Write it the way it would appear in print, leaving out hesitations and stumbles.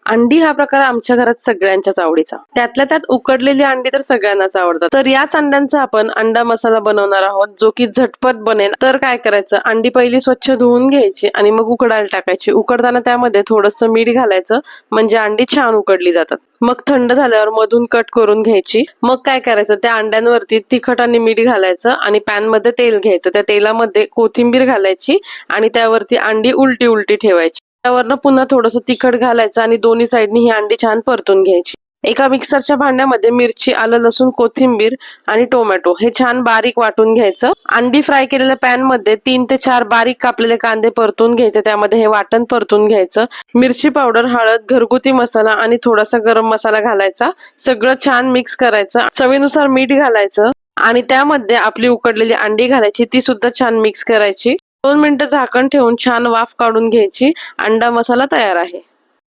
अंडी हा प्रकार आमच्या घरात सगळ्यांच्याच आवडीचा. त्यातल्या त्यात उकडलेली अंडी तर सगळ्यांनाच आवडतात. तर याच अंड्यांचा आपण अंडा मसाला बनवणार आहोत, जो की झटपट बनेल. तर काय करायचं, अंडी पहिली स्वच्छ धुवून घ्यायची आणि मग उकडायला टाकायची. उकडताना त्यामध्ये थोडंसं मीठ घालायचं, म्हणजे अंडी छान उकडली जातात. मग थंड झाल्यावर मधून कट करून घ्यायची. मग काय करायचं, त्या अंड्यांवरती तिखट आणि मीठ घालायचं आणि पॅन मध्ये तेल घ्यायचं. त्या तेलामध्ये कोथिंबीर घालायची आणि त्यावरती अंडी उलटी उलटी ठेवायची. त्यावरनं पुन्हा थोडंसं तिखट घालायचं आणि दोन्ही साईडनी ही अंडी छान परतून घ्यायची. एका मिक्सरच्या भांड्यामध्ये मिरची, आलं, लसूण, कोथिंबीर आणि टोमॅटो हे छान बारीक वाटून घ्यायचं. अंडी फ्राय केलेल्या पॅन मध्ये 3 ते 4 बारीक कापलेले कांदे परतून घ्यायचे. त्यामध्ये हे वाटण परतून घ्यायचं. मिरची पावडर, हळद, घरगुती मसाला आणि थोडासा गरम मसाला घालायचा. सगळं छान मिक्स करायचं. चवीनुसार मीठ घालायचं आणि त्यामध्ये आपली उकडलेली अंडी घालायची. ती सुद्धा छान मिक्स करायची. 2 मिनिटं झाकण ठेवून छान वाफ काढून घ्यायची. अंडा मसाला तयार आहे.